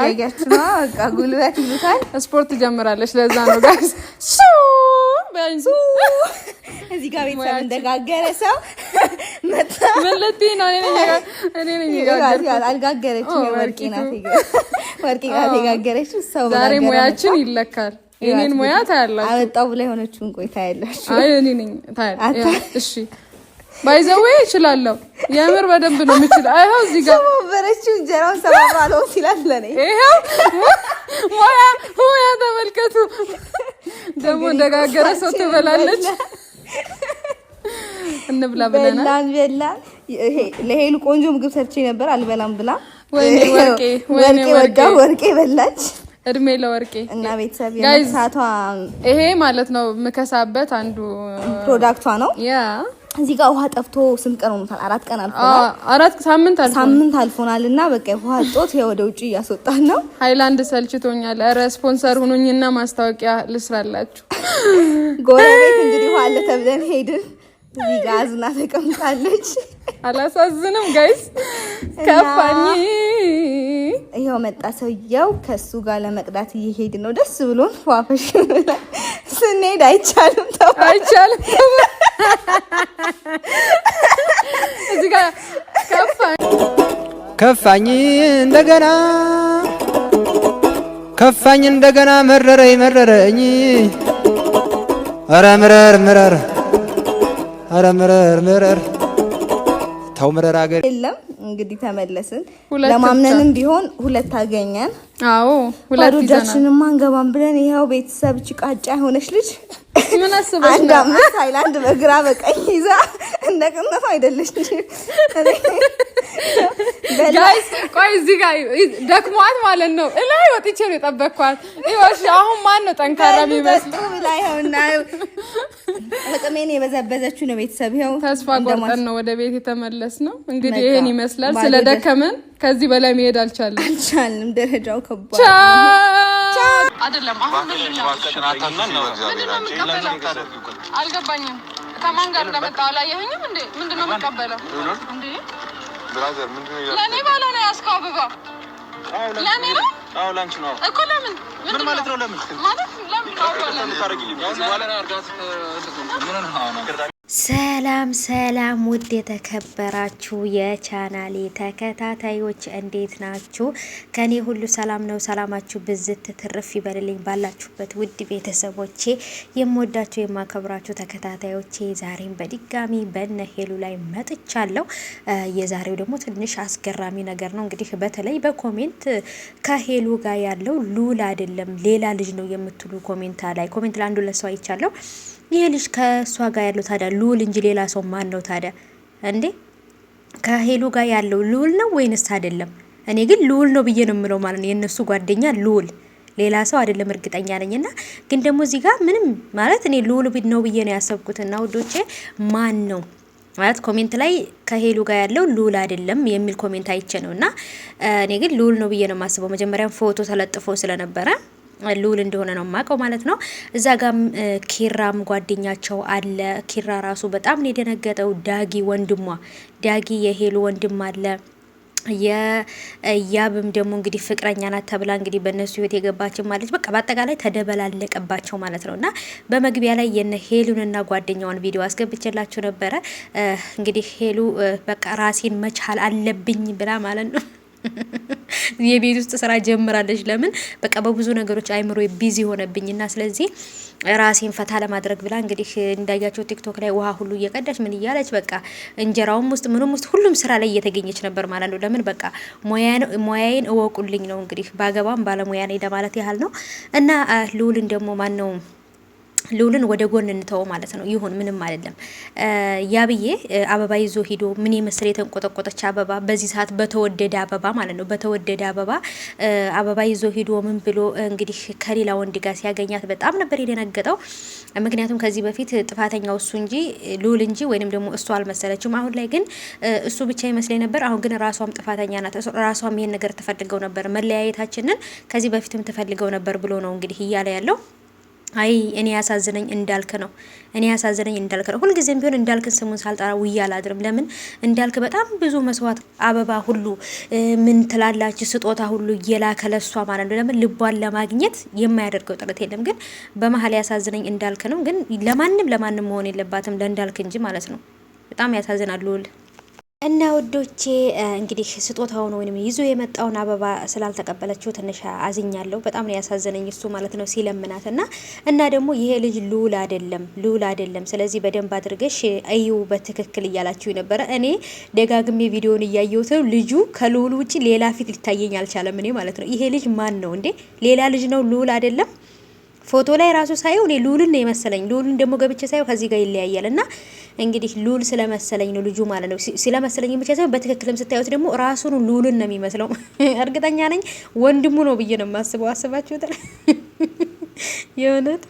ያያችሁ ነው በቃ ጉልበት ይሉታል ስፖርት ጀምራለች ለዛ ነው ጋይስ እዚህ ጋር ቤተሰብ እንደጋገረ ሰው መጣ መለቲ ነው እኔ ነኝ ጋገር አልጋገረችም ወርቄ ናት የጋገረችው ሰው ዛሬ ሙያችን ይለካል እኔን ሙያ ታያላችሁ አወጣው ብለ ሆነችውን ቆይታ ያላችሁ አይ እኔ ነኝ ታያላችሁ እሺ ባይዘዌ ይችላልው የምር በደንብ ነው የምችለው አይው እዚህ ጋር ወበረችው እንጀራውን ሰባባለው ሲላል ለኔ ይሄው ሙያ ተመልከቱ ደግሞ እንደጋገረ ሰው ትበላለች እንብላ ብለናል በላን ይሄ ለሄሉ ቆንጆ ምግብ ሰርቼ ነበር አልበላም ብላ ወይኔ ወርቄ በላች እድሜ ለወርቄ እና ቤተሰብ የመሳቷ ይሄ ማለት ነው መከሳበት አንዱ ፕሮዳክቷ ነው ያ እዚህ ጋር ውሃ ጠፍቶ ስንት ቀን ሆኖታል 4 ቀን አልፎናል 4 ሳምንት አልፎናልና በቃ ውሃ ጦት ወደ ውጪ ያስወጣን ነው ሃይላንድ ሰልችቶኛል አረ ስፖንሰር ሁኑኝና ማስታወቂያ ልስራላችሁ ጎረቤት እንግዲህ ውሃ ለተብለን ሄድን እዚህ ጋር አዝና ተቀምጣለች አላሳዝንም ጋይስ ከፋኝ ይሄው መጣ ሰውየው ከሱ ጋር ለመቅዳት እየሄድ ነው ደስ ብሎን ፏፈሽ ስንሄድ አይቻልም እዚህ ጋር ከፋኝ እንደገና መረረኝ አረ ምረር ታው ምረር አገር የለም እንግዲህ ተመለስን ለማምነንም ቢሆን ሁለት አገኘን አዎ ሁለት ይዘናል ማንገባም ብለን ይሄው ቤተሰብ ጭቃጫ ሆነሽ ልጅ ምን አስበሽ አንድ አምስት ሃይላንድ በግራ በቀኝ ይዛ እንደቀነፈ አይደለሽ ጋይስ ቆይ እዚህ ጋር ደክሟት ማለት ነው እላይ ወጥቼ ነው የጠበቅኳት ይወሽ አሁን ማን ነው ጠንካራ የሚመስለው ላይ ሆና ለቀሜን የበዘበዘችው ነው ቤተሰብ ይሄው ተስፋ ቆርጠን ነው ወደ ቤት የተመለስ ነው እንግዲህ ይሄን ይመስላል ስለደከመን ከዚህ በላይ መሄድ አልቻልንም ደረጃው ከባድ አይደለም አሁን አልገባኝም ከማን ጋር እንደመጣው አላየኸኝም እንዴ ምንድነው መቀበለው እንዴ ብራዘር ምንድነው ለኔ ባለው ነው ያስካው አበባ ለኔ ነው አዎ ላንቺ ነው እኮ ለምን ምን ማለት ነው ለምን ሰላም ውድ የተከበራችሁ የቻናሌ ተከታታዮች እንዴት ናችሁ? ከኔ ሁሉ ሰላም ነው። ሰላማችሁ ብዝት ትርፍ ይበልልኝ ባላችሁበት ውድ ቤተሰቦቼ፣ የምወዳችሁ የማከብራችሁ ተከታታዮቼ፣ ዛሬም በድጋሚ በነ ሄሉ ላይ መጥቻለሁ። የዛሬው ደግሞ ትንሽ አስገራሚ ነገር ነው። እንግዲህ በተለይ በኮሜንት ከሄሉ ጋር ያለው ሉል አይደለም ሌላ ልጅ ነው የምትሉ ኮሜንት ላይ አንዱ ለሰው አይቻለሁ። ይሄ ልጅ ከሷ ጋር ያለው ታዲያ ሉል እንጂ ሌላ ሰው ማን ነው ታዲያ እንዴ? ከሄሉ ጋር ያለው ሉል ነው ወይንስ አይደለም? እኔ ግን ሉል ነው ብዬ ነው የምለው ማለት ነው። የነሱ ጓደኛ ሉል ሌላ ሰው አይደለም እርግጠኛ ነኝና፣ ግን ደግሞ እዚህ ጋር ምንም ማለት እኔ ሉል ነው ብዬ ነው ያሰብኩትና ውዶቼ ማን ነው ማለት ኮሜንት ላይ ከሄሉ ጋር ያለው ሉል አይደለም የሚል ኮሜንት አይቼ ነውና እኔ ግን ሉል ነው ብዬ ነው የማስበው። መጀመሪያም ፎቶ ተለጥፎ ስለነበረ ሉል እንደሆነ ነው ማቀው ማለት ነው። እዛ ጋር ኪራም ጓደኛቸው አለ። ኪራ ራሱ በጣም ነው የደነገጠው። ዳጊ የሄሉ ወንድም አለ። ያብም ደግሞ እንግዲህ ፍቅረኛ ናት ተብላ እንግዲህ በእነሱ ህይወት የገባችን ማለት በቃ በአጠቃላይ ተደበላለቀባቸው ማለት ነውና በመግቢያ ላይ የነ ሄሉንና ጓደኛዋን ቪዲዮ አስገብቼላችሁ ነበረ። እንግዲህ ሄሉ በቃ ራሴን መቻል አለብኝ ብላ ማለት ነው የቤት ውስጥ ስራ ጀምራለች። ለምን በቃ በብዙ ነገሮች አይምሮ ቢዚ ሆነብኝና ስለዚህ ራሴን ፈታ ለማድረግ ብላ እንግዲህ እንዳያቸው ቲክቶክ ላይ ውሃ ሁሉ እየቀዳች ምን እያለች በቃ እንጀራውም ውስጥ ምንም ውስጥ ሁሉም ስራ ላይ እየተገኘች ነበር ማለት ነው። ለምን በቃ ሞያዬን እወቁልኝ ነው እንግዲህ ባገባም ባለሙያ ነኝ ለማለት ያህል ነው። እና ሉልን ደግሞ ማን ነው ሉልን ወደ ጎን እንተው ማለት ነው። ይሁን ምንም አይደለም። ያብዬ አበባ ይዞ ሄዶ ምን ይመስል የተንቆጠቆጠች አበባ በዚህ ሰዓት በተወደደ አበባ ማለት ነው። በተወደደ አበባ ይዞ ሄዶ ምን ብሎ እንግዲህ ከሌላ ወንድ ጋር ሲያገኛት በጣም ነበር የደነገጠው። ምክንያቱም ከዚህ በፊት ጥፋተኛው እሱ እንጂ ሉል እንጂ ወይንም ደግሞ እሱ አልመሰለችም። አሁን ላይ ግን እሱ ብቻ ይመስለኝ ነበር። አሁን ግን ራሷም ጥፋተኛ ናት። ራሷም ይሄን ነገር ተፈልገው ነበር፣ መለያየታችንን ከዚህ በፊትም ተፈልገው ነበር ብሎ ነው እንግዲህ እያለ ያለው። አይ እኔ ያሳዝነኝ እንዳልክ ነው። እኔ ያሳዝነኝ እንዳልክ ነው። ሁልጊዜም ቢሆን እንዳልክን ስሙን ሳልጠራ ውዬ አላድርም። ለምን እንዳልክ በጣም ብዙ መስዋዕት አበባ ሁሉ ምን ትላላችሁ ስጦታ ሁሉ እየላከ ለሷ ማለት ነው። ለምን ልቧን ለማግኘት የማያደርገው ጥረት የለም። ግን በመሀል ያሳዝነኝ እንዳልክ ነው። ግን ለማንም መሆን የለባትም ለእንዳልክ እንጂ ማለት ነው። በጣም ያሳዝናል ልዑል እና ውዶቼ እንግዲህ ስጦታውን ወይንም ይዞ የመጣውን አበባ ስላልተቀበለችው ትንሽ አዝኛለሁ። በጣም ነው ያሳዘነኝ እሱ ማለት ነው ሲለምናት እና ደግሞ ይሄ ልጅ ልዑል አይደለም። ስለዚህ በደንብ አድርገሽ እዩ በትክክል እያላችሁ ነበረ። እኔ ደጋግሜ ቪዲዮውን እያየሁት ነው። ልጁ ከልዑል ውጪ ሌላ ፊት ሊታየኝ አልቻለም። እኔ ማለት ነው ይሄ ልጅ ማን ነው እንዴ? ሌላ ልጅ ነው ልዑል አይደለም። ፎቶ ላይ ራሱ ሳየው እኔ ልዑልን ነው የመሰለኝ። ልዑልን ደግሞ ገብቼ ሳየው ከዚህ ጋር ይለያያል። እና እንግዲህ ልዑል ስለመሰለኝ ነው ልጁ ማለት ነው። ስለመሰለኝ ብቻ ሳይሆን በትክክልም ስታዩት ደግሞ ራሱን ልዑልን ነው የሚመስለው። እርግጠኛ ነኝ ወንድሙ ነው ብዬ ነው የማስበው። አስባችሁታል? የእውነት